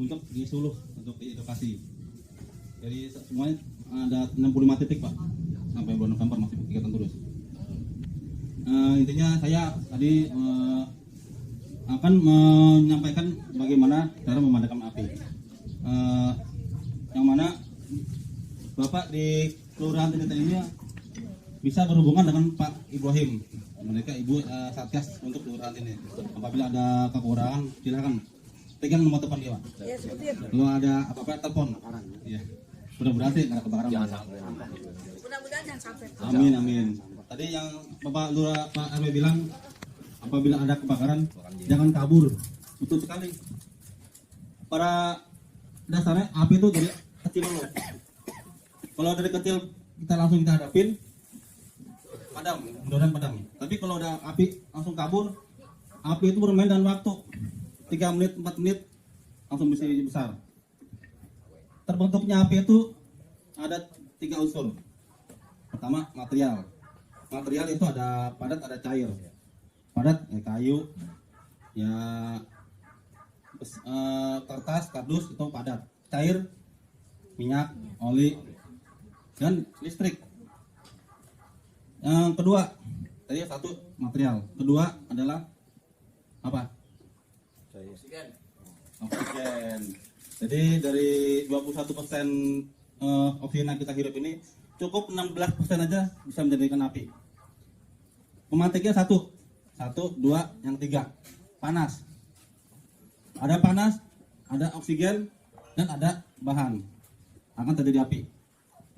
untuk di Suluh untuk di edukasi. Jadi semuanya ada 65 titik Pak sampai bulan November masih kegiatan terus. Intinya saya tadi akan menyampaikan bagaimana cara memadamkan api. Yang mana Bapak di Kelurahan Tinita ini bisa berhubungan dengan Pak Ibrahim. Mereka Ibu Satgas untuk kelurahan ini. Apabila ada kekurangan, silakan pegang nomor telepon dia, Pak. Ya, seperti itu. Kalau ada apa-apa telepon. Iya. Mudah-mudahan sih nggak ada kebakaran. Mudah-mudahan jangan sampai. Amin, amin. Tadi yang Bapak Lurah Pak RW bilang apabila ada kebakaran jangan kabur. Betul sekali. Pada dasarnya api itu dari kecil dulu. Kalau dari kecil kita langsung kita hadapin, padam, mudah-mudahan padam. Tapi kalau ada api langsung kabur, api itu bermain dengan waktu 3 menit, 4 menit langsung bisa besar. Terbentuknya api itu ada 3 unsur. Pertama material. Material itu ada padat, ada cair. Padat ya kayu, ya kertas, kardus itu padat. Cair minyak, oli, dan listrik. Yang kedua, tadi satu material. Kedua adalah apa? Oksigen. Jadi dari 21% oksigen yang kita hirup ini cukup 16% aja bisa menjadikan api. Pemantiknya satu, dua, yang tiga panas. Ada panas, ada oksigen, dan ada bahan akan terjadi api.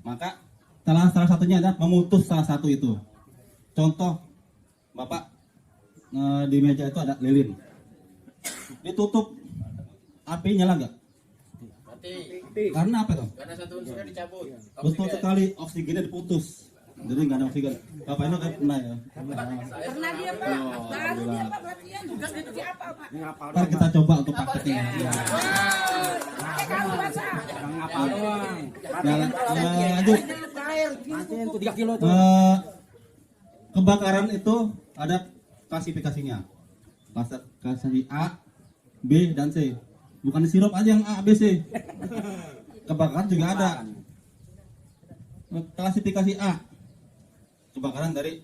Maka salah satunya adalah memutus salah satu itu. Contoh, Bapak di meja itu ada lilin, ditutup, api nyala nggak? Mati. Karena apa tuh? Karena satu unsurnya dicabut. Betul sekali, oksigennya diputus. Jadi nggak ada oksigen. Bapak ini kayak pernah ya? Pernah dia Pak. Baru dia Pak pelatihan tugas seperti apa Pak? Ntar kita coba untuk prakteknya. Pakai kamu bahasa. Ngapa doang? Jalan, lanjut. Anjing tuh 3 kilo tuh. Kebakaran itu ada klasifikasinya. Klasifikasi A, B, dan C. Bukan di sirup aja yang A, B, C. Kebakaran juga ada. Klasifikasi A. Kebakaran dari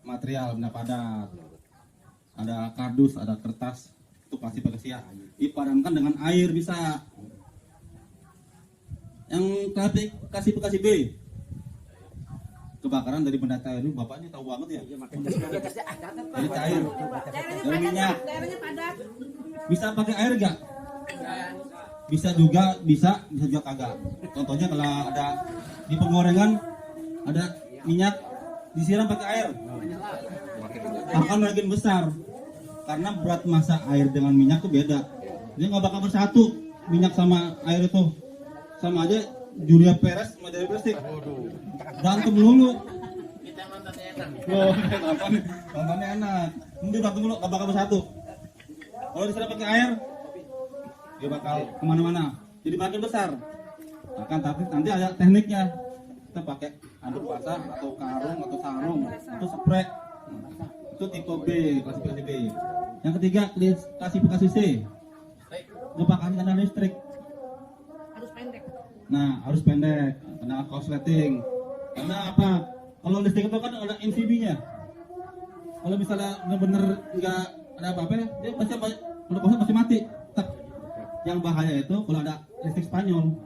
material benda padat. Ada kardus, ada kertas. Itu klasifikasi A. Dipadamkan dengan air bisa. Yang klasifikasi B. Kebakaran dari benda cair. Ini bapaknya tahu banget ya. Dari cair. Dari minyak. Daerahnya padat. Bisa pakai air enggak? Bisa juga kagak. Contohnya kalau ada di penggorengan ada minyak disiram pakai air, akan makin besar karena berat massa air dengan minyak itu beda. Dia nggak bakal bersatu minyak sama air itu, sama aja Julia Perez sama Dewi Persik berantem dulu. Kita nontonnya enak. Loh, nontonnya enak. Nanti berantem dulu nggak bakal bersatu. Kalau disiram pakai air, dia bakal kemana-mana, jadi makin besar. Akan tapi nanti ada tekniknya. Kita pakai anduk basah atau karung atau sarung atau spray. Itu tipe B, klasifikasi B. Yang ketiga klasifikasi C. Kebakaran karena listrik. Harus pendek. Nah, harus pendek, karena korsleting. Karena apa? Kalau listrik itu kan ada MCB-nya. Kalau misalnya benar-benar nggak ada apa-apa, dia pasti kalau koslet pasti mati. Tak. Yang bahaya itu kalau ada listrik Spanyol.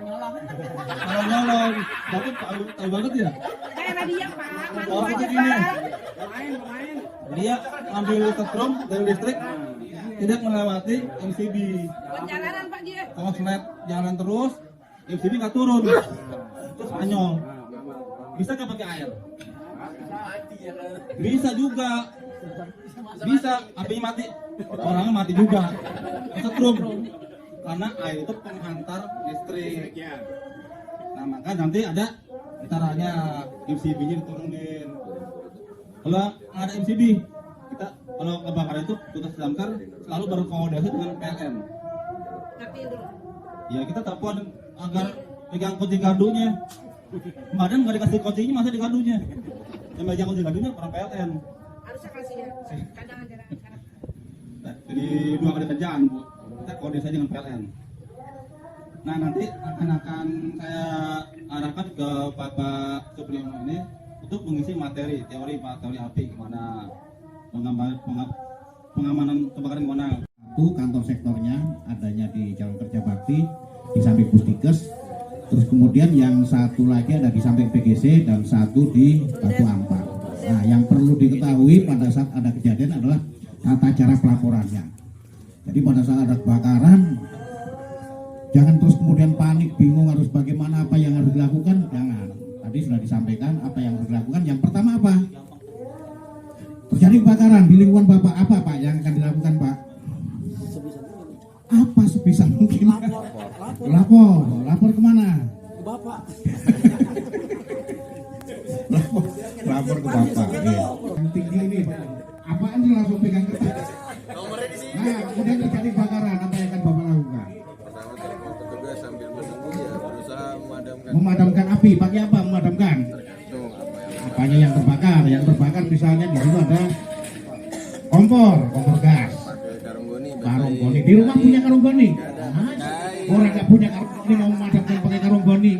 Kalau nyolong, tapi tahu banget ya. Daerah dia Pak. Oh, Maju aja begini. Pak. Dia ambil setrum dari listrik, tidak melewati MCB. Perjalanan Pak dia. Korslet jalan terus, MCB nggak turun. Itu Spanyol. Bisa nggak pakai air? Bisa juga. Bisa, apinya mati. Orangnya mati juga. Setrum. Karena air itu penghantar listrik. Nah, maka nanti ada caranya MCB-nya diturunin. Kalau ada MCB, kita kalau kebakaran itu tugas damkar selalu berkoordinasi dengan PLN. Ngapain dulu? Ya kita telepon agar pegang kunci gardunya. Badan nggak dikasih kuncinya, masa di gardunya? Yang megang kunci gardunya orang PLN. Harusnya kasih ya. Kadang aja. Nah, jadi 2 kali kerjaan, Bu. kita koordinasi dengan PLN. Nah nanti akan saya arahkan ke Bapak Supriyono ini untuk mengisi teori api gimana, pengamanan kebakaran gimana. Satu kantor sektornya adanya di Jalan Kerja Bakti di samping Pusdikes, terus kemudian yang satu lagi ada di samping PGC dan satu di Batu Ampar. Nah, yang perlu diketahui pada saat ada kejadian adalah tata cara pelaporannya. Jadi pada saat ada kebakaran, jangan terus kemudian panik, bingung harus bagaimana, apa yang harus dilakukan, jangan. Tadi sudah disampaikan apa yang harus dilakukan. Yang pertama apa? Terjadi kebakaran di lingkungan Bapak, apa Pak yang akan dilakukan Pak? Apa sebisa mungkin? Lapor kemana? Ke Bapak. lapor ke Bapak. Ya. Yang tinggi ini, apaan sih langsung pegang kertas? Nomornya di sini. Nah, kemudian terjadi kebakaran, apa yang akan Bapak lakukan? Pertama telepon petugas sambil menunggu ya berusaha memadamkan. Memadamkan api, pakai apa memadamkan? Tergantung apa yang Apanya yang terbakar? Yang terbakar misalnya di situ ada kompor gas. pakai karung goni. Karung goni. Di rumah punya karung goni? Orang nggak punya karung goni mau memadamkan pakai karung goni.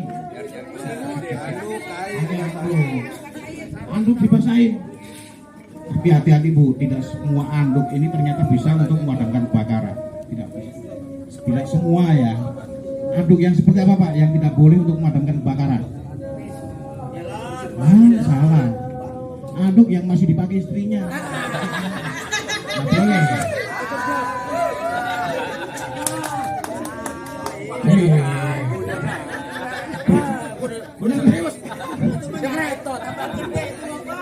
Anduk dibasahin. Tapi hati-hati Bu, tidak semua anduk ini ternyata bisa untuk memadamkan kebakaran. Tidak bisa. Tidak semua ya. Anduk yang seperti apa Pak yang tidak boleh untuk memadamkan kebakaran? Salah. Anduk yang masih dipakai istrinya. Nggak boleh.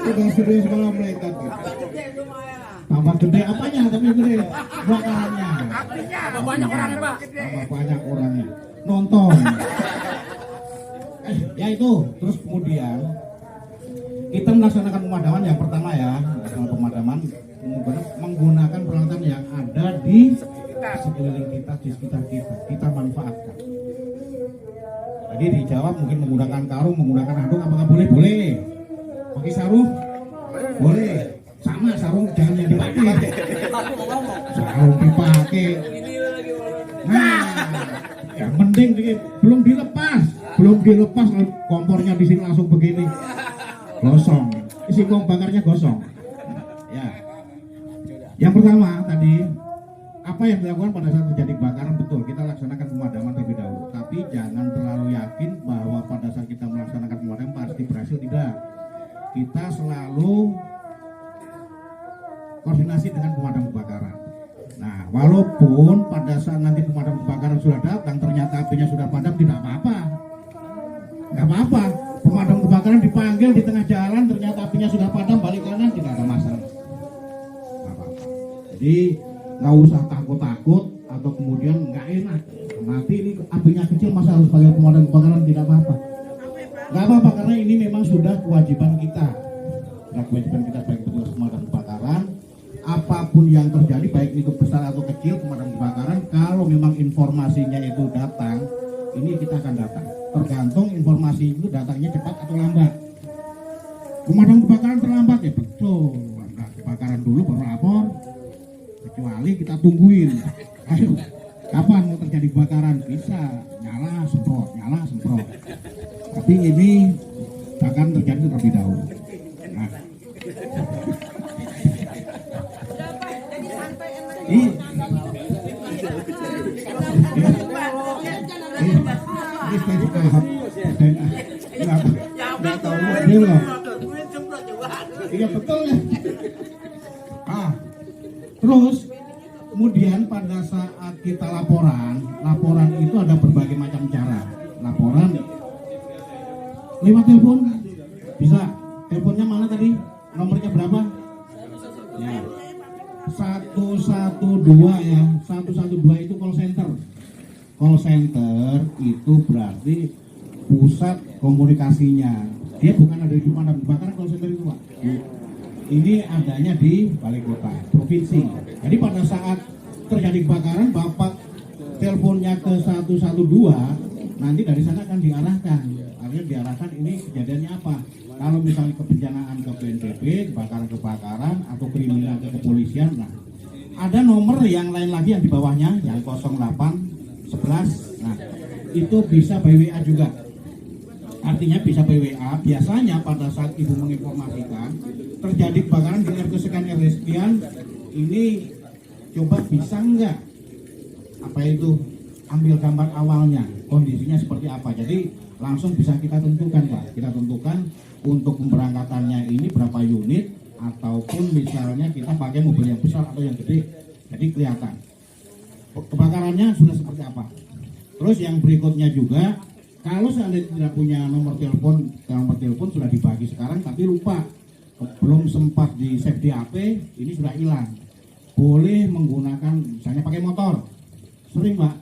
Udah serius kalau melekat gitu. Tambah gede apanya tapi gede bakarannya. Tambah banyak orangnya, Pak. Tambah banyak orangnya. Nonton. Ya itu. Terus kemudian kita melaksanakan pemadaman yang pertama ya, pemadaman menggunakan peralatan yang ada di sekeliling kita, di sekitar kita. Kita manfaatkan. Jadi dijawab mungkin menggunakan karung, menggunakan handuk, apakah boleh? Boleh. Pakai sarung? Boleh. Sama sarung jangan yang dipakai. Sarung dipakai. Nah, yang penting belum dilepas kompornya di sini langsung begini. Gosong. Isi bakarnya gosong. Ya. Yang pertama tadi apa yang dilakukan pada saat terjadi kebakaran, betul kita laksanakan pemadaman terlebih dahulu. Tapi jangan terlalu yakin bahwa pada saat kita melaksanakan pemadaman pasti berhasil, tidak. Kita selalu koordinasi dengan pemadam kebakaran. Nah, walaupun pada saat nanti pemadam kebakaran sudah datang, ternyata apinya sudah padam, tidak apa-apa. Nggak apa-apa. Pemadam kebakaran dipanggil di tengah jalan, ternyata apinya sudah padam, balik kanan, tidak ada masalah. Nggak apa-apa. Jadi nggak usah takut-takut atau kemudian nggak enak. Nanti ini apinya kecil, masa harus panggil pemadam kebakaran, tidak apa-apa. Nggak apa-apa karena ini memang sudah kewajiban kita. Sudah kewajiban kita baik petugas pemadam kebakaran. Apapun yang terjadi baik itu besar atau kecil pemadam kebakaran, kalau memang informasinya itu datang, ini kita akan datang. Tergantung informasi itu datangnya cepat atau lambat. Pemadam kebakaran terlambat ya betul. Nah, kebakaran dulu baru lapor. Kecuali kita tungguin. Ayo, kapan mau terjadi kebakaran? Bisa nyala semprot. Tapi ini akan terjadi terlebih dahulu. Nah. Iya betul ya. Terus kemudian pada saat kita laporan itu ada berbagai macam cara. Laporan lewat telepon bisa. Teleponnya mana tadi? Nomornya berapa? Ya. 112 ya. 112 itu call center. Call center itu berarti pusat komunikasinya. Dia bukan ada di pemadam kebakaran call center itu, Pak. Ini adanya di balai kota, provinsi. Jadi pada saat terjadi kebakaran, Bapak teleponnya ke 112, nanti dari sana akan diarahkan. Artinya diarahkan ini kejadiannya apa. Kalau misalnya kebencanaan ke BNPB, kebakaran atau kriminal ke kepolisian, nah ada nomor yang lain lagi yang di bawahnya yang 0811. Nah, itu bisa by WA juga. Artinya bisa by WA. Biasanya pada saat ibu menginformasikan terjadi kebakaran di RT sekian RT sekian, ini coba bisa enggak apa itu ambil gambar awalnya, kondisinya seperti apa. Jadi langsung bisa kita tentukan Pak. Kita tentukan untuk pemberangkatannya ini berapa unit, ataupun misalnya kita pakai mobil yang besar atau yang gede. Jadi kelihatan kebakarannya sudah seperti apa. Terus yang berikutnya juga, kalau seandainya tidak punya nomor telepon sudah dibagi sekarang tapi lupa, belum sempat di save di HP, ini sudah hilang. Boleh menggunakan misalnya pakai motor. Sering Pak,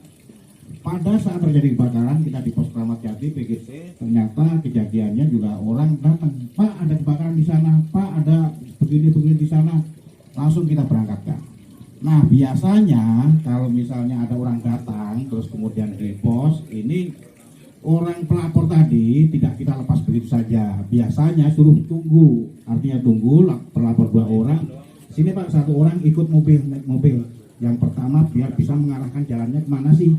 pada saat terjadi kebakaran kita di pos Kramat Jati PGC, ternyata kejadiannya juga orang datang, Pak ada kebakaran di sana, Pak ada begini di sana, langsung kita berangkatkan. Nah biasanya kalau misalnya ada orang datang terus kemudian di pos, ini orang pelapor tadi tidak kita lepas begitu saja. Biasanya suruh tunggu, artinya tunggu pelapor 2 orang. Sini Pak, 1 orang ikut naik mobil. Yang pertama biar bisa mengarahkan jalannya kemana sih.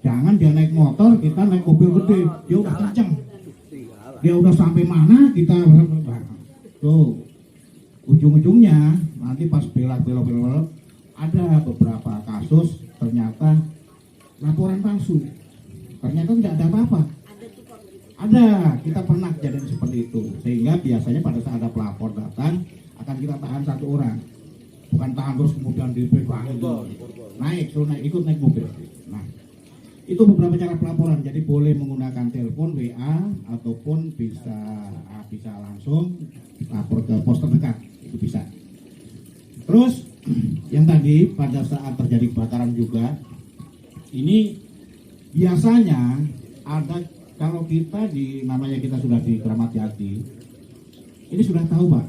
Jangan dia naik motor, kita naik mobil gede, dia udah kenceng. Dia udah sampai mana kita tuh. Ujung-ujungnya nanti pas belok ada beberapa kasus ternyata laporan palsu. Ternyata tidak ada apa-apa. Ada, kita pernah kejadian seperti itu. Sehingga biasanya pada saat ada pelapor datang akan kita tahan 1 orang. Bukan tahan terus kemudian dibebaskan. Ikut naik mobil. Nah, itu beberapa cara pelaporan. Jadi boleh menggunakan telepon, WA, ataupun bisa langsung lapor ke pos terdekat. Itu bisa. Terus yang tadi pada saat terjadi kebakaran juga, ini biasanya ada, kalau kita namanya kita sudah di Kramat Jati, ini sudah tahu Pak,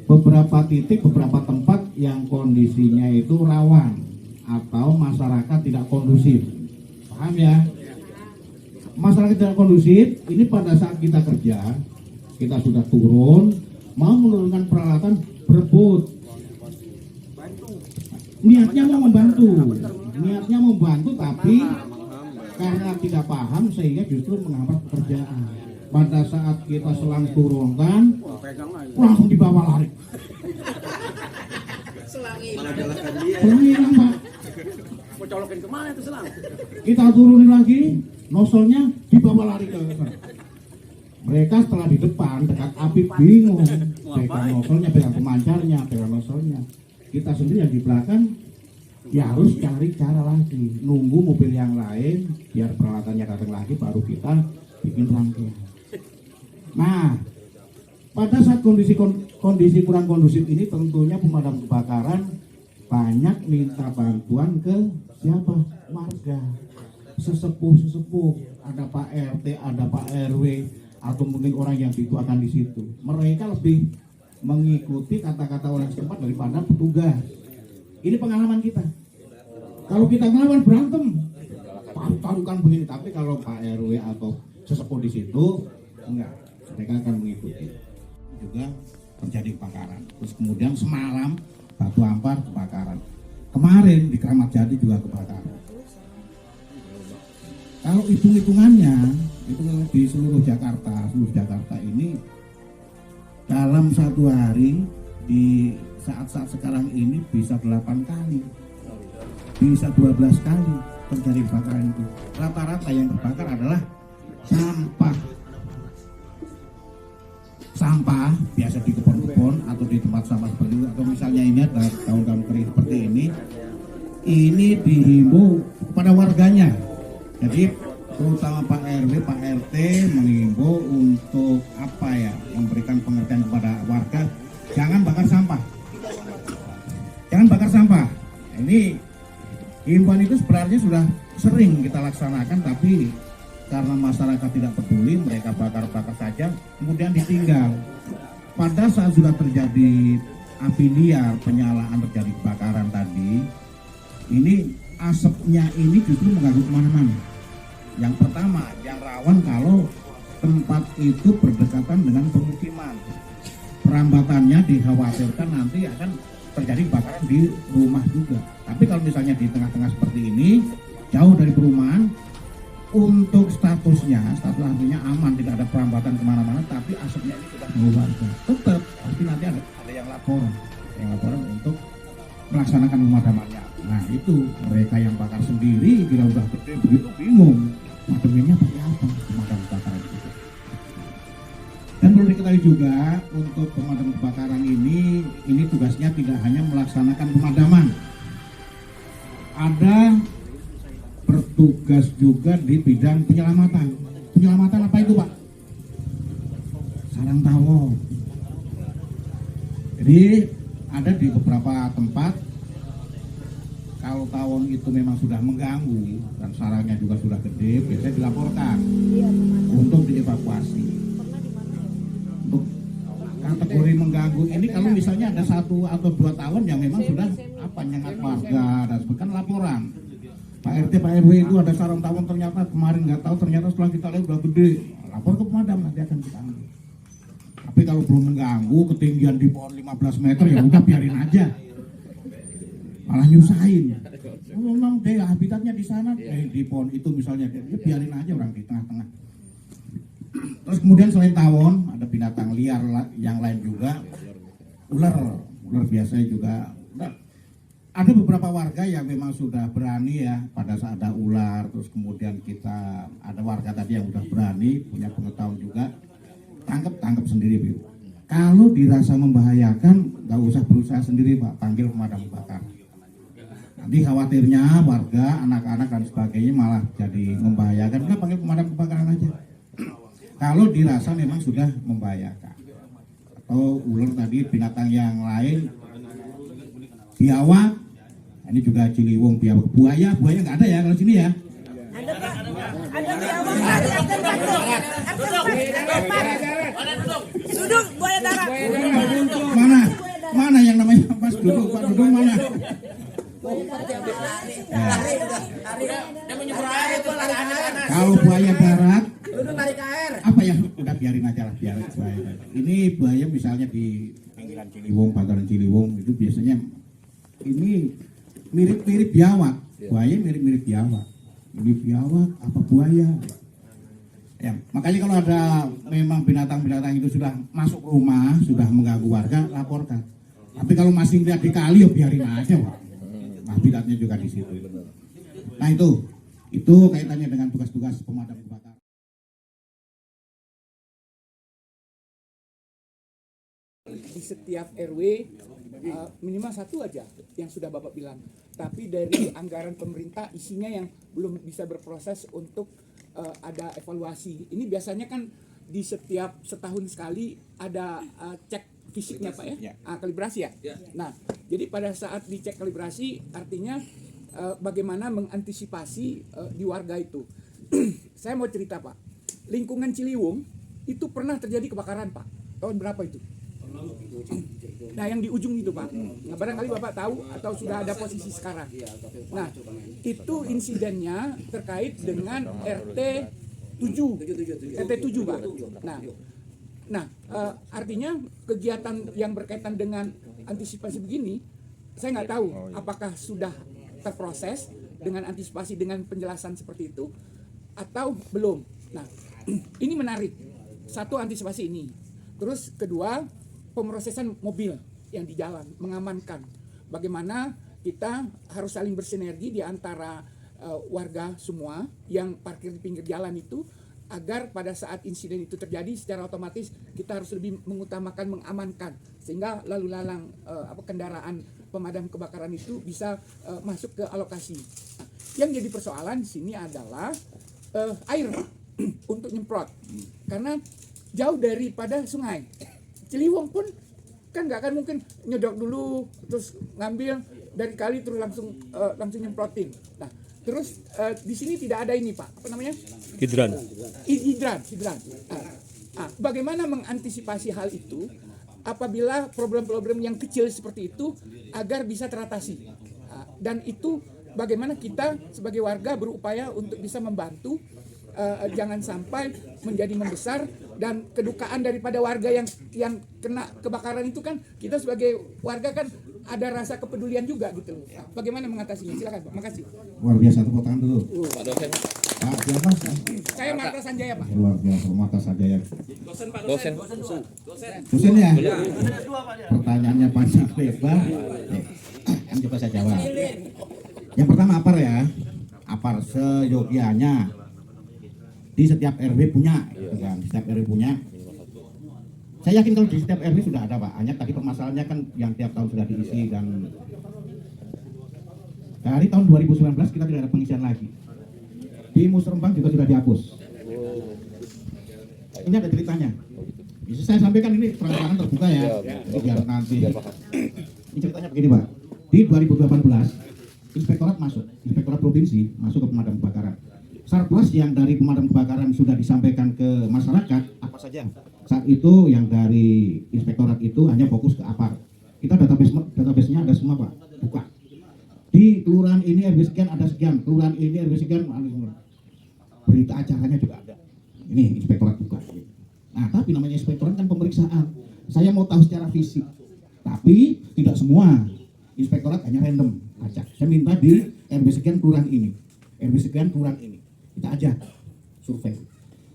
beberapa titik, beberapa tempat yang kondisinya itu rawan atau masyarakat tidak kondusif. Paham ya? Masyarakat tidak kondusif, ini pada saat kita kerja, kita sudah turun, mau menurunkan peralatan, berebut. Niatnya mau membantu, tapi karena tidak paham sehingga justru menghambat pekerjaan. Pada saat kita selang turunkan, langsung dibawa lari. Selang hilang Pak. Mau colokin kemana itu selang? Kita turunin lagi, nosolnya dibawa lari ke sana. Mereka setelah di depan dekat api bingung, pegang nosolnya, pegang pemancarnya, pegang nosolnya. Kita sendiri yang di belakang ya harus cari cara lagi, nunggu mobil yang lain biar peralatannya datang lagi, baru kita bikin rangkaian. Nah, pada saat kondisi kurang kondusif ini, tentunya pemadam kebakaran banyak minta bantuan ke siapa? Warga, sesepuh, ada Pak RT, ada Pak RW, atau mungkin orang yang dituakan di situ. Mereka lebih mengikuti kata-kata orang setempat daripada petugas. Ini pengalaman kita. Kalau kita ngelawan berantem, taruhkan begini. Tapi kalau Pak RW atau sesepuh di situ, enggak, mereka akan mengikuti. Juga terjadi kebakaran. Terus kemudian semalam Batu Ampar kebakaran. Kemarin di Kramat Jati juga kebakaran. Kalau hitung-hitungannya itu di seluruh Jakarta ini dalam 1 hari di saat-saat sekarang ini bisa 8 kali, bisa 12 kali terjadi kebakaran itu. Rata-rata yang terbakar adalah sampah biasa di kebun-kebun atau di tempat sampah seperti itu, atau misalnya ini ada daun-daun kering seperti ini dihimbau kepada warganya. Jadi terutama Pak RW, Pak RT mengimbau untuk memberikan pengertian kepada warga, jangan bakar sampah. Ini himbauan itu sebenarnya sudah sering kita laksanakan, tapi karena masyarakat tidak peduli, mereka bakar-bakar saja, kemudian ditinggal. Pada saat sudah terjadi api liar, penyalaan, terjadi kebakaran tadi, ini asapnya ini justru mengganggu kemana-mana. Yang pertama, yang rawan kalau tempat itu berdekatan dengan pemukiman. Perambatannya dikhawatirkan nanti akan terjadi kebakaran di rumah juga. Tapi kalau misalnya di tengah-tengah seperti ini, jauh dari perumahan, untuk status artinya aman, tidak ada perambatan kemana-mana, tapi asapnya ini sudah mengeluarga. Tetap pasti nanti ada yang laporan untuk melaksanakan pemadamannya. Nah itu mereka yang bakar sendiri bila udah gede begitu bingung madaminnya pakai apa pemadam kebakaran itu. Dan perlu diketahui juga untuk pemadam kebakaran ini tugasnya tidak hanya melaksanakan pemadaman, ada bertugas juga di bidang penyelamatan. Penyelamatan apa itu Pak? Sarang tawon. Jadi ada di beberapa tempat kalau tawon itu memang sudah mengganggu dan sarangnya juga sudah gede, biasanya dilaporkan untuk dievakuasi. Untuk kategori mengganggu ini kalau misalnya ada 1 atau 2 tawon yang memang sudah nyengat warga dan sebagainya, laporan. Pak RT, Pak RW itu ada sarang tawon ternyata kemarin nggak tahu, ternyata setelah kita lihat udah gede, lapor ke pemadam, nanti akan kita ambil. Tapi kalau belum mengganggu, ketinggian di pohon 15 meter ya udah biarin aja, malah nyusahin. Oh, memang deh habitatnya di sana, di pohon itu misalnya, ya biarin aja orang di tengah-tengah. Terus kemudian selain tawon ada binatang liar yang lain juga, ular biasanya juga. Ada beberapa warga yang memang sudah berani ya pada saat ada ular, terus kemudian kita ada warga tadi yang sudah berani, punya pengetahuan juga, tangkap sendiri Bu. Kalau dirasa membahayakan nggak usah berusaha sendiri Pak, panggil pemadam kebakaran. Nanti khawatirnya warga, anak-anak dan sebagainya malah jadi membahayakan, udah panggil pemadam kebakaran aja. Kalau dirasa memang sudah membahayakan, atau ular tadi, binatang yang lain, biawak, ini juga ciliwung, biawak, buaya nggak ada ya kalau sini ya? Ada Pak, ada biawak, duduk buaya darat. Mana yang namanya Mas duduk, Pak duduk mana? Kalau buaya darat, apa ya? Udah biarin aja lah, biarin buaya. Ini buaya misalnya di pinggiran Ciliwung, bantaran Ciliwung itu biasanya ini mirip-mirip biawak, buaya mirip-mirip biawak. Ini biawak apa buaya? Ya, makanya kalau ada memang binatang-binatang itu sudah masuk rumah, sudah mengganggu warga, laporkan. Tapi kalau masih lihat di kali, ya biarin aja, Pak. Habitatnya juga di situ. Nah itu kaitannya dengan tugas-tugas pemadam kebakaran. Di setiap RW minimal 1 aja yang sudah Bapak bilang. Tapi dari anggaran pemerintah isinya yang belum bisa berproses untuk ada evaluasi. Ini biasanya kan di setiap setahun sekali ada cek fisiknya Pak ya, kalibrasi ya. Nah, jadi pada saat dicek kalibrasi artinya bagaimana mengantisipasi di warga itu. Saya mau cerita Pak, lingkungan Ciliwung itu pernah terjadi kebakaran Pak. Tahun berapa itu? Nah yang di ujung itu Pak, nah, barangkali Bapak tahu atau sudah ada posisi sekarang. Nah itu insidennya terkait dengan RT 7 Pak. Nah artinya kegiatan yang berkaitan dengan antisipasi begini, saya nggak tahu apakah sudah terproses dengan antisipasi dengan penjelasan seperti itu atau belum. Nah ini menarik, satu antisipasi ini, terus kedua pemrosesan mobil yang di jalan, mengamankan bagaimana kita harus saling bersinergi di antara warga semua yang parkir di pinggir jalan itu, agar pada saat insiden itu terjadi secara otomatis kita harus lebih mengutamakan mengamankan sehingga lalu lalang kendaraan pemadam kebakaran itu bisa masuk ke alokasi. Nah, yang jadi persoalan di sini adalah air untuk nyemprot karena jauh daripada sungai. Ciliwung pun kan nggak akan mungkin nyedok dulu terus ngambil dari kali terus langsung nyemprotin. Nah terus di sini tidak ada ini Pak, apa namanya? Hidran. Bagaimana mengantisipasi hal itu apabila problem-problem yang kecil seperti itu agar bisa teratasi? Dan itu bagaimana kita sebagai warga berupaya untuk bisa membantu jangan sampai menjadi membesar dan kedukaan daripada warga yang kena kebakaran itu kan kita sebagai warga kan ada rasa kepedulian juga gitu loh. Bagaimana mengatasinya? Silakan Pak. Makasih. Luar biasa, tepuk tangan dulu. Pak dosen. Pak siapa? Saya Marta Sanjaya Pak. Luar biasa, mata saja ya. Dosen. Dosen ya? Pertanyaannya panjang lebar. Coba saya jawab. Yang pertama apar ya. Apar seyogianya. Di setiap RW punya, gitu kan. Setiap RW punya. Saya yakin kalau di setiap RW sudah ada Pak. Hanya tadi permasalahannya kan yang tiap tahun sudah diisi dan dari tahun 2019 kita tidak ada pengisian lagi. Di Musrembang juga sudah dihapus. Ini ada ceritanya. Bisa saya sampaikan ini terang-terangan terbuka ya. Ini biar nanti. Ini ceritanya begini Pak. Di 2018 Inspektorat masuk, Inspektorat Provinsi masuk ke pemadam kebakaran. Surplus yang dari pemadam kebakaran sudah disampaikan ke masyarakat apa saja? Saat itu yang dari Inspektorat itu hanya fokus ke APAR. Kita database-nya ada semua Pak, buka. Di kelurahan ini RW sekian ada sekian, kelurahan ini RW sekian ada semua. Berita acaranya juga ada. Ini Inspektorat buka. Nah, tapi namanya Inspektorat kan pemeriksaan. Saya mau tahu secara fisik. Tapi tidak semua. Inspektorat hanya random acak. Saya minta di RW sekian kelurahan ini, RW sekian kelurahan ini. Kita aja survei.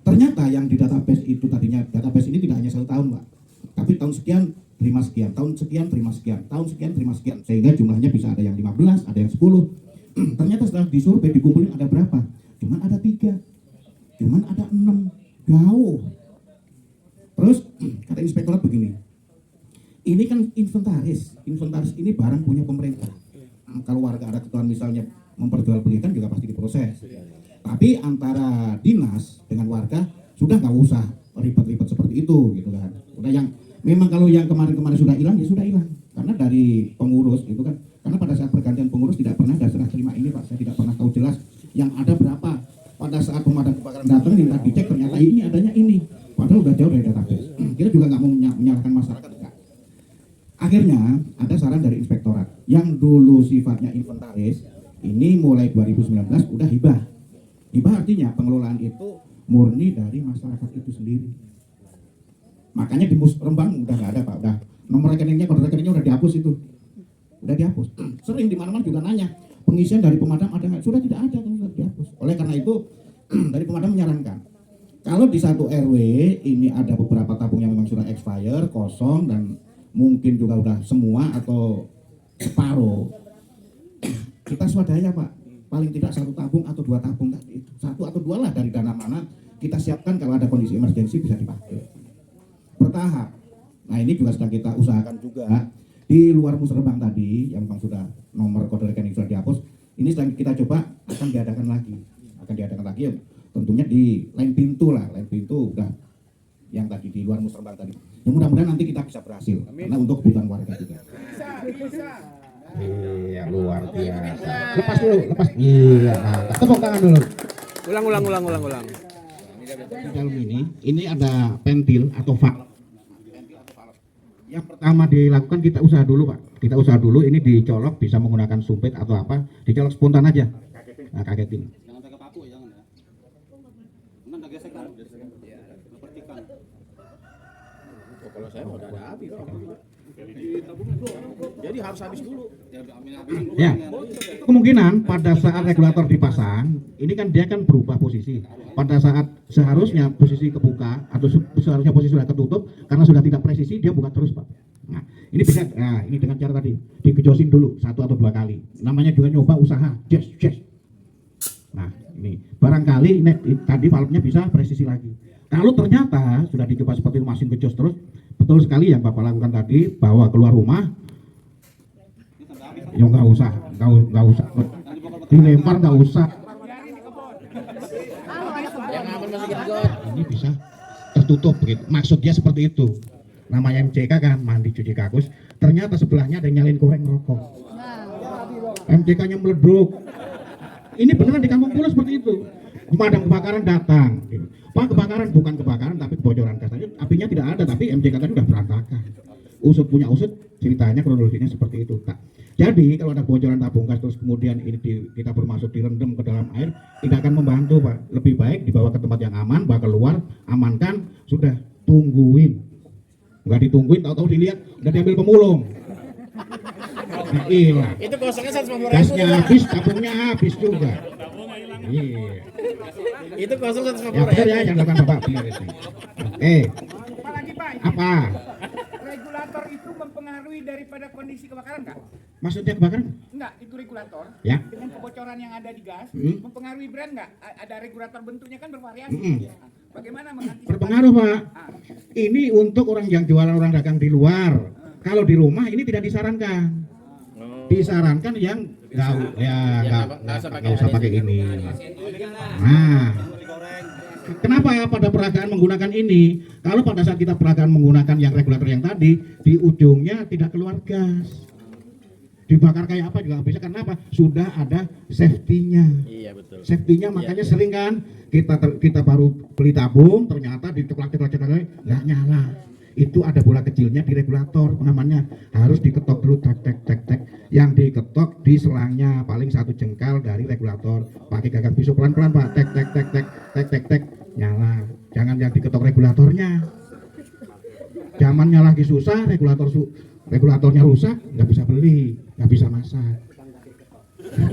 Ternyata yang di database itu tadinya database ini tidak hanya 1 tahun Pak, tapi tahun sekian terima sekian, tahun sekian terima sekian, tahun sekian terima sekian, sehingga jumlahnya bisa ada yang 15, ada yang 10. Ternyata setelah disurvei dikumpulin ada berapa? Cuman ada 3, cuman ada 6, jauh. Terus kata Inspektorat begini, ini kan inventaris ini barang punya pemerintah. Kalau warga ada ketentuan misalnya memperjualbelikan juga pasti diproses. Tapi antara dinas dengan warga sudah nggak usah ribet-ribet seperti itu gitu kan. Udah yang memang kalau yang kemarin-kemarin sudah hilang ya sudah hilang. Karena dari pengurus gitu kan. Karena pada saat pergantian pengurus tidak pernah ada serah terima ini Pak. Saya tidak pernah tahu jelas yang ada berapa. Pada saat pemadam kebakaran datang minta dicek ternyata ini adanya ini. Padahal udah jauh dari database. Kita juga nggak mau menyalahkan masyarakat enggak. Akhirnya ada saran dari Inspektorat yang dulu sifatnya inventaris ini mulai 2019 udah hibah. Hibah artinya pengelolaan itu murni dari masyarakat itu sendiri. Makanya di Musrembang udah nggak ada Pak, udah nomor rekeningnya, kode rekeningnya udah dihapus itu, udah dihapus. Sering di mana-mana juga nanya pengisian dari pemadam ada nggak? Sudah tidak ada, sudah dihapus. Oleh karena itu dari pemadam menyarankan kalau di satu RW ini ada beberapa tabung yang memang sudah expired, kosong dan mungkin juga udah semua atau separuh, kita swadaya Pak. Paling tidak 1 tabung atau 2 tabung tadi itu. 1 atau 2 lah dari dana mana kita siapkan kalau ada kondisi emergensi bisa dipakai. Bertahap. Nah ini juga sedang kita usahakan juga di luar Musrembang tadi yang memang sudah nomor kode rekening sudah dihapus. Ini sedang kita coba akan diadakan lagi ya, tentunya di lain pintu lah, lain pintu udah yang tadi di luar Musrembang tadi. Ya mudah-mudahan nanti kita bisa berhasil. Karena untuk kebutuhan warga juga. Iya luar biasa. Lepas dulu. Iya. Tepuk tangan dulu. Ulang. Di dalam ini ada pentil atau valve. Yang pertama dilakukan kita usaha dulu Pak. Kita usaha dulu ini dicolok bisa menggunakan sumpit atau apa. Dicolok spontan aja. Nah kagetin. Jangan pakai paku ya, jangan ya. Karena udah gesek kan. Percikan. Kalau saya udah ada api Pak. Jadi harus habis dulu. Ya, kemungkinan pada saat regulator dipasang, ini kan dia kan berubah posisi. Pada saat seharusnya posisi kebuka atau seharusnya posisi sudah ketutup, karena sudah tidak presisi dia buka terus Pak. Nah, ini bisa, ini dengan cara tadi digejosin dulu 1 atau 2 kali. Namanya juga nyoba usaha, yes. Nah, ini barangkali tadi valve-nya bisa presisi lagi. Kalau ternyata sudah dicoba seperti itu masih gejos terus, betul sekali yang Bapak lakukan tadi, bawa keluar rumah, ya nggak usah, dilempar nggak usah. Yang aman masukin got. Ini bisa tertutup begitu. Maksudnya seperti itu. Namanya MCK kan, mandi cuci kakus. Ternyata sebelahnya ada yang nyalain koreng rokok. MCK-nya meleduk. Ini beneran di Kampung Pulau seperti itu. Pemadam kebakaran datang. Gitu. Pak, kebakaran bukan kebakaran tapi kebocoran gas. Apinya tidak ada tapi MCK tadi udah berantakan. Usut punya usut, ceritanya kronologinya seperti itu. Tak. Jadi kalau ada bocoran tabung gas terus kemudian ini kita bermaksud direndam ke dalam air, tidak akan membantu Pak. Lebih baik dibawa ke tempat yang aman, bawa keluar, amankan, sudah tungguin. Nggak ditungguin, tahu-tahu dilihat udah diambil pemulung. hilang. Itu kosongnya 150.000. Gasnya habis, tabungnya habis juga. Iya. Itu kosong Ya benar ya, 150.000. yang dilakukan Bapak benar itu. Oke, Apalagi Pak, apa? regulator itu mempengaruhi daripada kondisi kebakaran nggak? Maksudnya kebakaran? Enggak, itu regulator Ya. dengan kebocoran yang ada di gas mempengaruhi brand nggak? Ada regulator bentuknya kan bervariasi. Nah, bagaimana mengantisipasi? Berpengaruh Pak. Ini untuk orang yang jualan, orang dagang di luar. Kalau di rumah ini tidak disarankan. Disarankan yang nggak usah pakai ini. Nah, kenapa pada peragaan menggunakan ini? Kalau pada saat kita peragaan menggunakan yang regulator yang tadi, di ujungnya tidak keluar gas. Dibakar kayak apa juga nggak bisa, karena apa? Sudah ada safety-nya. Iya betul. Safety-nya makanya sering kan kita baru beli tabung, ternyata diteklak nggak nyala. Itu ada bola kecilnya di regulator, namanya harus diketok dulu, tek. Yang diketok di selangnya paling 1 jengkal dari regulator. Pakai gagang pisau pelan-pelan Pak, tek, nyala. Jangan yang diketok regulatornya. Zamannya lagi susah, regulatornya rusak, nggak bisa beli, nggak bisa masak.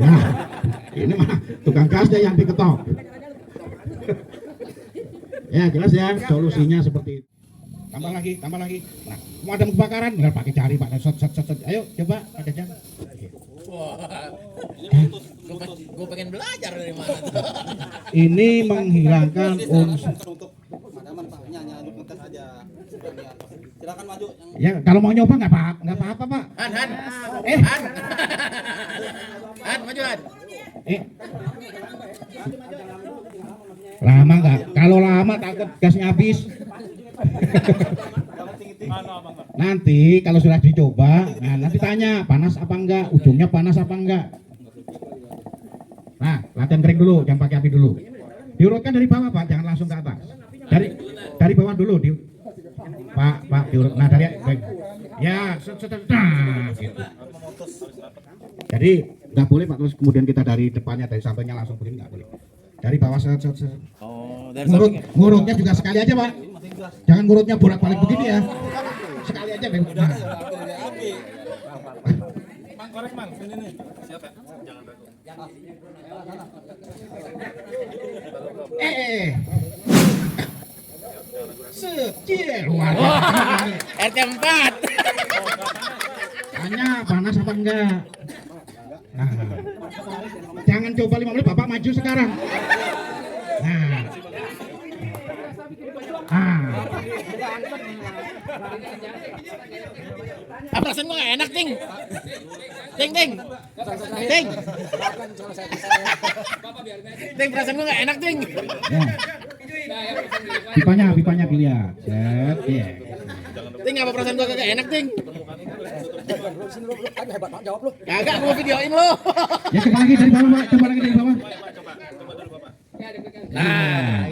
Nah, ini mah tukang gasnya yang diketok. Ya jelas ya, solusinya seperti itu. Tambah lagi. Nah, pemadam kebakaran benar pakai cari Pak. Set. Ayo coba Pak Jajang. Gue pengen belajar dari mana tuh. Ini menghilangkan unsur. Untuk pemadaman Pak, hanya ngetes aja. Silakan maju. Ya kalau mau nyoba nggak apa-apa Pak. Han, maju Han. Lama nggak? Kalau lama takut gasnya habis. Nanti kalau sudah dicoba, nah nanti tanya panas apa enggak, ujungnya panas apa enggak. Nah, latihan kering dulu, jangan pakai api dulu. Diurutkan dari bawah Pak, jangan langsung ke atas. Dari bawah dulu, Pak diurut. Nah dari ya, nah, gitu. Jadi nggak boleh Pak, terus kemudian kita dari depannya, dari sampingnya langsung begini, nggak boleh. Dari bawah Oh, dari ngurutnya juga sekali aja Pak. Jangan ngurutnya bolak-balik begini ya. Sekali aja Bang. Mang korek Mang, sini nih. Siap ya? Jangan ragu. Secil. RT 4. Tanya panas apa enggak. Nah, jangan coba 5 menit, Bapak maju sekarang. Nah. Perasaan gue gak enak, Ting. Ting, perasaan gue gak enak, Ting. Ya. Pipanya dilihat. Set, iya. Ting, apa perasaan gue gak enak, Ting? Kagak, gue videoin lo. Ya coba lagi dari bawah, Pak. Coba lagi dari bawah. Nah,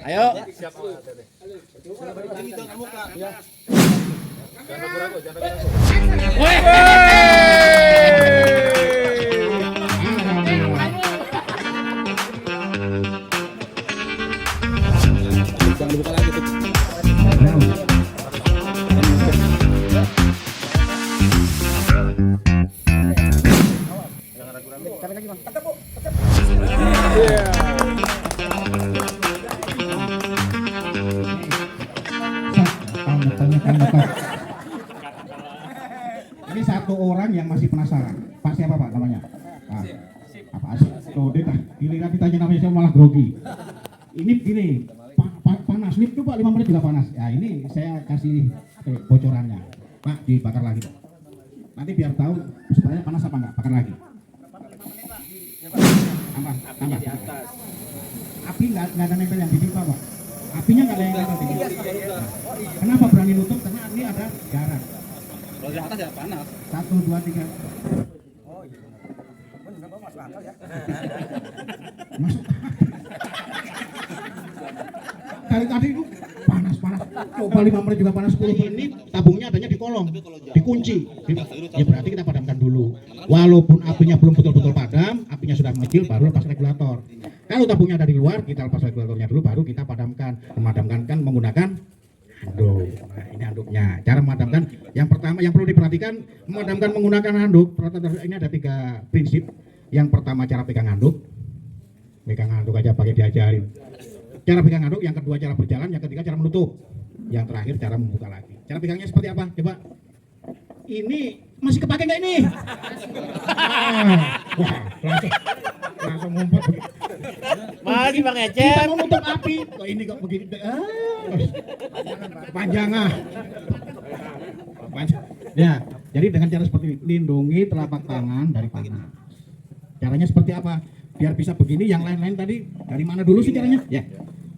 ayo. Jangan dibuka lagi tuh. Ini satu orang yang masih penasaran. Pak siapa Pak namanya? Apa Asik? Tuh dia giliran ditanya namanya saya malah grogi. Ini gini, panas nih tuh Pak, 5 menit juga panas. Ya ini saya kasih bocorannya. Pak dibakar lagi Pak. Nanti biar tahu supaya panas apa enggak, bakar lagi. Tambah. Api nggak ada nempel yang di pipa Pak. Apinya nggak ada yang nempel di pipa. Kenapa berani nutup? Karena ini ada jarak. Kalau di atas ya panas. 1, 2, 3. Masuk. Dari tadi itu panas. Coba 5 menit juga panas, 10 menit. Ini tabungnya adanya di kolong, dikunci. Ya berarti kita padamkan dulu. Walaupun apinya belum betul-betul padam, apinya sudah mengecil, baru lepas regulator. Kalau tabungnya dari luar, kita lepas regulatornya dulu, baru kita padamkan. Memadamkan kan menggunakan handuk. Nah, ini handuknya. Cara memadamkan yang pertama yang perlu diperhatikan memadamkan menggunakan handuk. Ini ada 3 prinsip. Yang pertama cara pegang handuk. Pegang handuk aja pakai diajarin. Cara pegang handuk, yang kedua cara berjalan, yang ketiga cara menutup. Yang terakhir cara membuka lagi. Cara pegangnya seperti apa? Coba. Ini masih kepake nggak ini? Wah, langsung ngumpet. Masih Bang Kita Ecep. mau nutup api, kok ini kok begini? Panjangah. Ya, jadi dengan cara seperti ini, lindungi telapak tangan dari panas. Caranya seperti apa? Biar bisa begini, yang lain-lain tadi dari mana dulu sih caranya? Ya,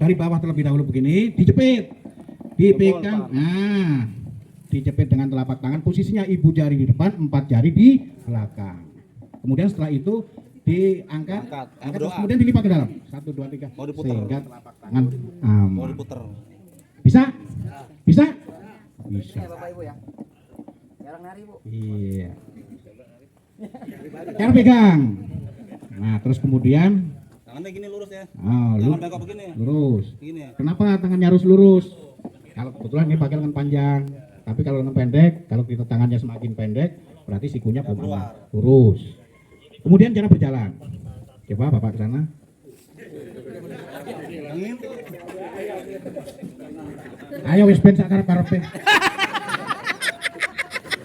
dari bawah terlebih dahulu begini, dijepit, dipegang. Nah, dijepit dengan telapak tangan, posisinya ibu jari di depan, 4 jari di belakang. Kemudian setelah itu diangkat, angkat, terus kemudian dilipat ke dalam. 1, 2, 3. Mau diputer. Sehingga tangan Mau aman. diputer. Bisa? Bisa? Bisa. Bapak Ibu ya. Jarang nari Bu. Iya. Cara pegang. Nah, terus kemudian Tangannya gini lurus ya. lu, Jangan bengkok begini. lurus. Begini ya. Kenapa tangannya harus lurus? Kalau kebetulan ini pakai lengan panjang, tapi kalau lengan pendek, kalau kita tangannya semakin pendek, berarti sikunya lurus. Kemudian cara berjalan. Coba Bapak ke sana. Ayo wis ben sak karep-karepe.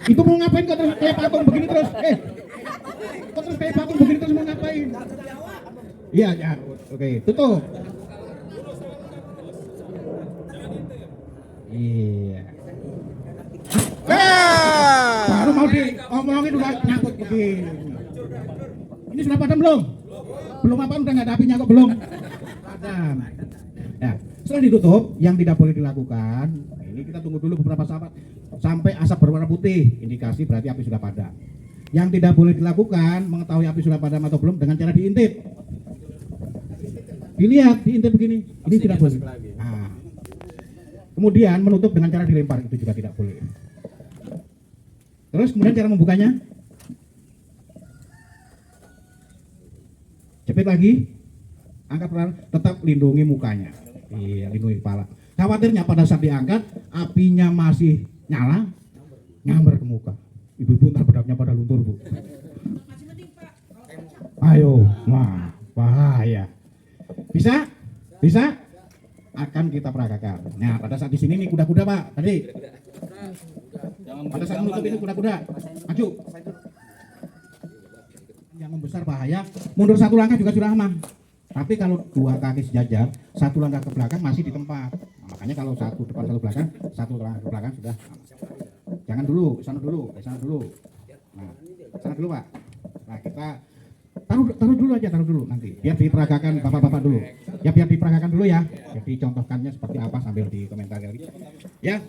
Itu mau ngapain kok terus kayak patung begini terus? Kok terus kayak patung begini terus mau ngapain? Iya, ya. Oke, tutup. Iya. Baru mau diomongin udah nyangkut begini. Ini sudah padam belum? Belum apa udah nggak ada apinya kok belum? Padam. Ya, setelah ditutup, yang tidak boleh dilakukan, ini kita tunggu dulu beberapa saat sampai asap berwarna putih, indikasi berarti api sudah padam. Yang tidak boleh dilakukan, mengetahui api sudah padam atau belum dengan cara diintip. Dilihat, diintip begini, ini tidak boleh. Nah, kemudian menutup dengan cara dilempar, itu juga tidak boleh. Terus kemudian cara membukanya, jepit lagi, angkat pelan, tetap lindungi mukanya. Iya, lindungi kepala. Khawatirnya pada saat diangkat, apinya masih nyala, nyamber ke muka. Ibu-ibu ntar bedaknya pada luntur, Bu. Ayo, wah, bahaya. Bisa? Bisa? Akan kita peragakan. Nah, pada saat di sini nih kuda-kuda, Pak. Tadi. Pada saat menutup ini kuda-kuda. Maju. Yang membesar bahaya, mundur 1 langkah juga sudah aman. Tapi kalau 2 kaki sejajar, 1 langkah ke belakang masih di tempat. Nah, makanya kalau 1 depan 1 belakang, 1 langkah ke belakang sudah aman. Jangan dulu, sana dulu, sana dulu. Nah, sana dulu Pak. Nah, kita taruh dulu aja, taruh dulu nanti. Biar diperagakan bapak-bapak dulu. Ya biar diperagakan dulu ya. Jadi contohkannya seperti apa sambil dikomentari lagi. Ya,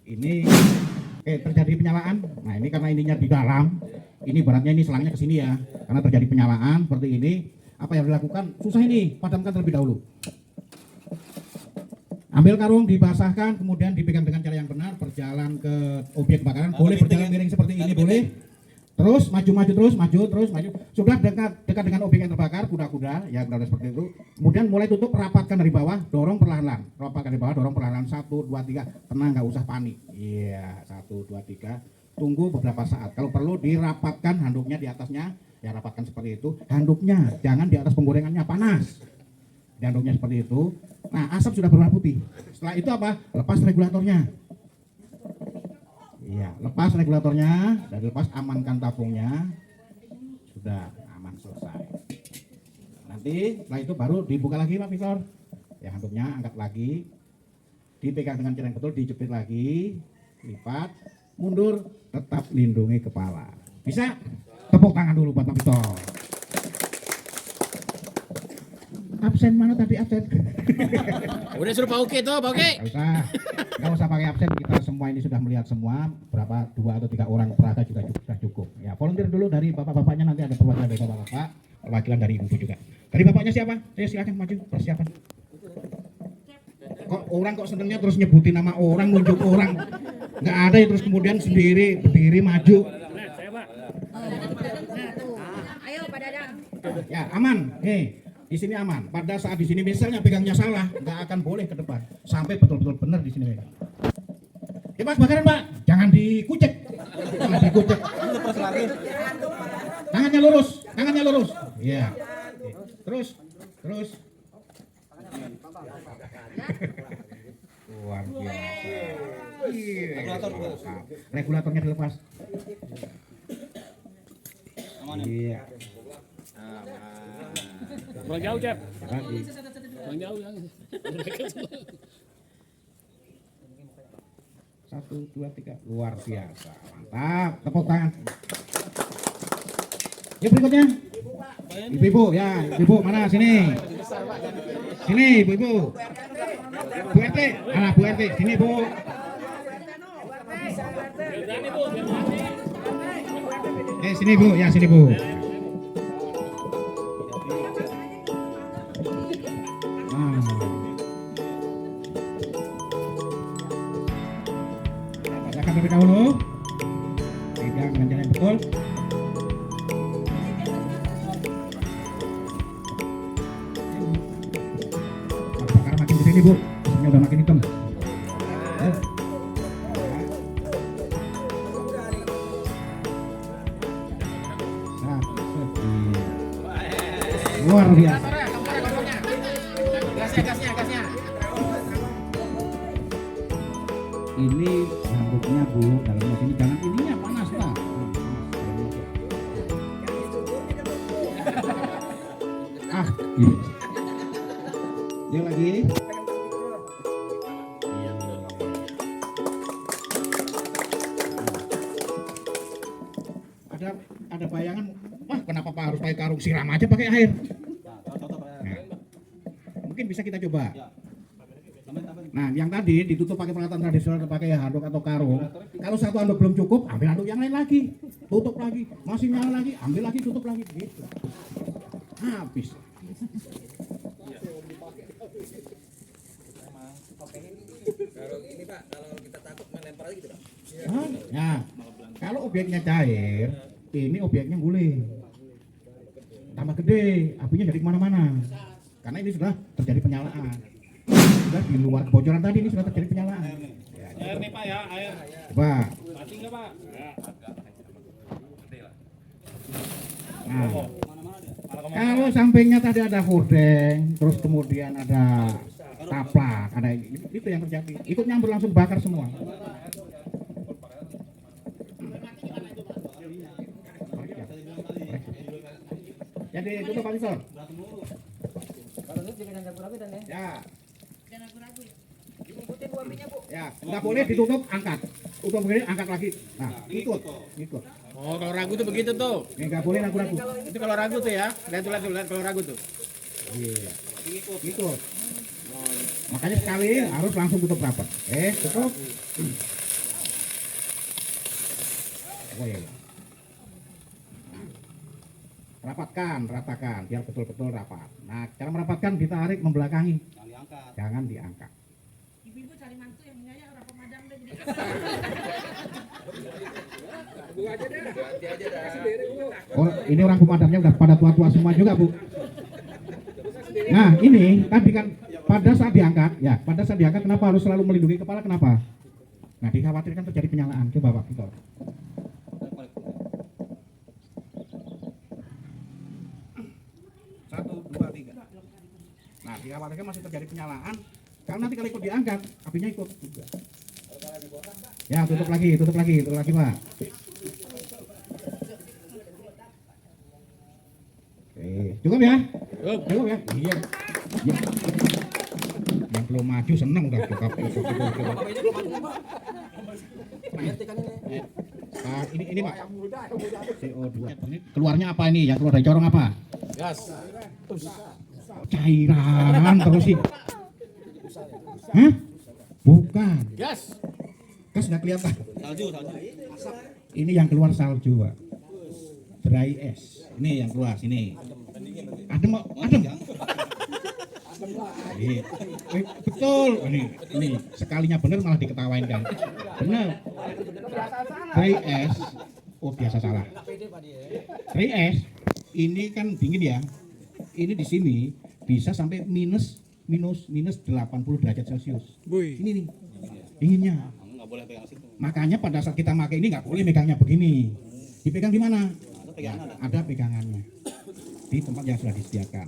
ini terjadi penyalaan. Nah ini karena ininya di dalam. Ini baratnya ini selangnya ke sini ya. Karena terjadi penyalaan seperti ini. Apa yang dilakukan? Susah ini, padamkan terlebih dahulu. Ambil karung, dibasahkan, kemudian dipegang dengan cara yang benar, berjalan ke objek kebakaran. Boleh berjalan miring seperti ini, boleh. Terus maju terus, maju. Sudah dekat dengan objek yang terbakar, kuda-kuda, ya kuda seperti itu. Kemudian mulai tutup, rapatkan dari bawah, dorong perlahan-lahan. Rapatkan dari bawah, dorong perlahan-lahan. 1, 2, 3, tenang, nggak usah panik. Iya, 1, 2, 3. Tunggu beberapa saat. Kalau perlu dirapatkan handuknya di atasnya, ya rapatkan seperti itu. Handuknya jangan di atas penggorengannya, panas. Di handuknya seperti itu. Nah, asap sudah berwarna putih. Setelah itu apa? Lepas regulatornya. Iya, lepas regulatornya, dan lepas amankan tabungnya. Sudah aman, selesai. Nanti setelah itu baru dibuka lagi Pak Victor. Ya handuknya angkat lagi. Dipegang dengan cara yang betul, dijepit lagi, lipat, mundur, tetap lindungi kepala. Bisa? Tepuk tangan dulu buat Pak Victor. Absen mana tadi absen? Udah suruh Pak Uki tuh, Pak Uki. Nggak usah pakai absen, kita semua ini sudah melihat semua. Berapa 2 atau 3 orang peraga juga sudah cukup. Ya volunteer dulu dari bapak-bapaknya, nanti ada perwakilan dari bapak-bapak, perwakilan dari ibu juga. Dari bapaknya siapa? Saya silakan maju, persiapan. Kok orang kok senengnya terus nyebutin nama orang, nunjuk orang. Nggak ada ya, terus kemudian sendiri berdiri maju. Ayo Pak Dadang. Ya aman. Nih, Di sini aman. Pada saat di sini misalnya pegangnya salah, nggak akan boleh ke depan sampai betul-betul benar di sini. Ya Pak, bakaran Pak, jangan dikucek, jangan dikucek. Tangannya lurus. Iya. Terus. Luar biasa. Regulatornya dilepas. Iya. Kurang jauh, Cep. Lagi. Kurang jauh yang. 1, 2, 3. Luar biasa. Mantap. Tepuk tangan. Yuk berikutnya. Ibu-ibu ya. Ibu mana? Sini. Sini ibu-ibu. Bu RT. Bu RT. Sini Bu. Sini Bu. Ya sini Bu. Bacakan terlebih dahulu. Pegang dengan cara yang betul. Bakar makin di sini Bu. Ini udah makin hitam. Nah, luar biasa. Gasnya. Ini rambutnya Bu, dalamnya sini jangan ininya panas lah. Gitu. Yuk lagi. Ada bayangan, wah kenapa Pak harus pakai karung, siram aja pakai air. Nah, mungkin bisa kita coba. Nah, yang tadi ditutup pakai peralatan tradisional, pakai handuk atau karung. Kalau satu handuk belum cukup, ambil handuk yang lain lagi, tutup lagi, masih nyala lagi, ambil lagi, tutup lagi, gitu. Habis. Kalau ini Pak, kalau kita takut main lempar aja gitu Pak. Ya, kalau obyeknya cair, ini obyeknya guling. Tambah gede, apinya jadi kemana-mana. Karena ini sudah terjadi penyalaan. Sudah di luar kebocoran tadi, ini sudah terjadi penyalaan. Air nih Pak ya, air. Coba. Mati nggak Pak? Nah, kalau sampingnya tadi ada hordeng, terus kemudian ada taplak, ada itu yang terjadi. Ikut nyambur langsung bakar semua. Jadi tutup Pak Visor. Ya. Ya, nggak boleh ditutup, angkat. Tutup begini, angkat lagi. Nah, ikut. Oh, kalau ragu tuh begitu tuh. Nggak boleh ragu-ragu. Itu kalau ragu tuh ya. Lihat kalau ragu tuh. Iya. Ikut. Makanya sekali harus langsung tutup rapat. Tutup. Oh iya. Rapatkan, biar betul-betul rapat. Nah, cara merapatkan ditarik membelakangi. Jangan diangkat. Ibu-ibu cari mantu yang punya orang pemadam deh jadi. Oh, ini orang pemadamnya udah pada tua-tua semua juga, Bu. Nah, ini tadi kan pada saat diangkat, kenapa harus selalu melindungi kepala, kenapa? Nah, dikhawatirkan terjadi penyalaan. Coba Pak Victor. Nah, dikhawatirkan masih terjadi penyalaan. Kalau nanti kalau ikut diangkat, apinya ikut juga. Ya, tutup lagi Pak. Cukup ya? Cukup ya? Iya. Ya. Yang belum maju seneng udah cukup. Ini Pak. CO2. Ini keluarnya apa ini? Yang keluar dari corong apa? Gas. Cairan terus sih. Hah? Bukan. Gas. Gas nggak kelihatan. Salju. Ini yang keluar salju, Pak. Dry ice. Ini yang keluar sini. Adem. Betul. Ini sekalinya benar malah diketawain kan. Benar. Dry ice. Oh, biasa salah. Dry ice ini kan dingin ya. ini di sini bisa sampai minus 80 derajat Celcius. Wih. Ini nih dinginnya. Nggak boleh pegang situ. Makanya pada saat kita pakai ini nggak boleh megangnya begini. Dipegang di mana? Ada pegangan ada. Ada pegangannya di tempat yang sudah disediakan.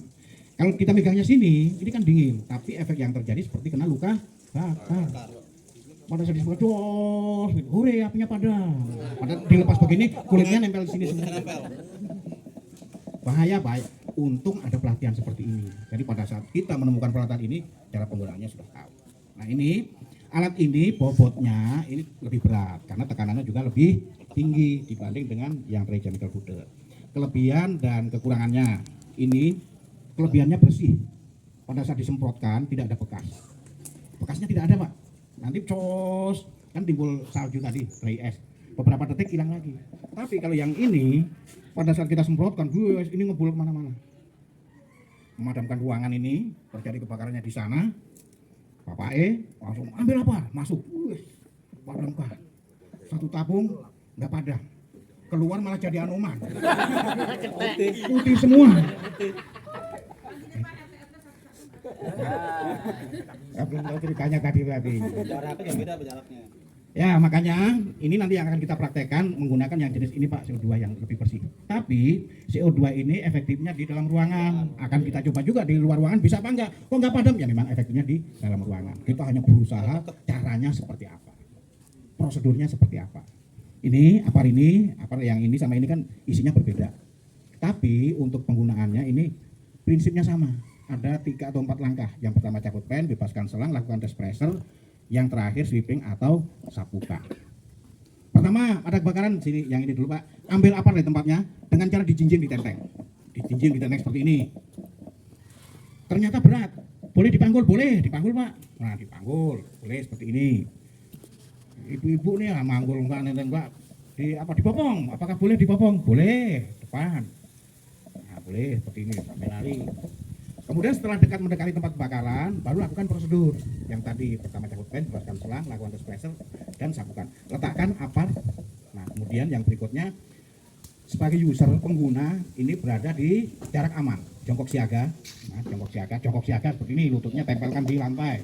Kalau kita megangnya sini, ini kan dingin, tapi efek yang terjadi seperti kena luka bakar. Pada saat disebut dos, hore apinya padam. Pada dilepas begini, kulitnya nempel di sini semua. Bahaya. Untung ada pelatihan seperti ini. Jadi pada saat kita menemukan peralatan ini, cara penggunaannya sudah tahu. Nah ini alat ini bobotnya ini lebih berat karena tekanannya juga lebih tinggi dibanding dengan yang Trigenical Builder. Kelebihan dan kekurangannya ini, kelebihannya bersih. Pada saat disemprotkan tidak ada bekas. Bekasnya tidak ada, Pak. Nanti cos kan timbul salju tadi, dry ice. Beberapa detik hilang lagi. Tapi kalau yang ini pada saat kita semprotkan, ini ngebul kemana-mana. Memadamkan ruangan ini, terjadi kebakarannya di sana. Bapak langsung ambil apa? Masuk. Padamkan. Satu tabung nggak padam. Keluar malah jadi anoman. Putih semua. Belum tahu ceritanya tadi. Jaraknya beda jaraknya. Ya makanya ini nanti yang akan kita praktekkan menggunakan yang jenis ini Pak, CO2 yang lebih bersih. Tapi CO2 ini efektifnya di dalam ruangan. Akan kita coba juga di luar ruangan bisa apa enggak? Kok enggak padam? Ya memang efektifnya di dalam ruangan. Kita hanya berusaha caranya seperti apa, prosedurnya seperti apa. Ini apar yang ini sama ini kan isinya berbeda. Tapi untuk penggunaannya ini prinsipnya sama. Ada 3 atau 4 langkah. Yang pertama cabut pen, bebaskan selang, lakukan test pressure. Yang terakhir sweeping atau sapukan. Pertama ada kebakaran sini, yang ini dulu Pak. Ambil apar dari tempatnya dengan cara dijinjing ditenteng. Dijinjing ditenteng seperti ini. Ternyata berat. Boleh dipanggul Pak. Nah dipanggul, boleh seperti ini. Ibu-ibu nih manggul enggak nenteng Pak. Dibopong. Apakah boleh dibopong? Boleh. Depan. Nah boleh seperti ini sampai lari. Kemudian setelah mendekati tempat kebakaran, baru lakukan prosedur yang tadi. Pertama cabut pen, bebaskan selang, lakukan test pressure, dan sapukan. Letakkan apar. Nah kemudian yang berikutnya, sebagai user pengguna ini berada di jarak aman, jongkok siaga. Nah, jongkok siaga seperti ini, lututnya tempelkan di lantai.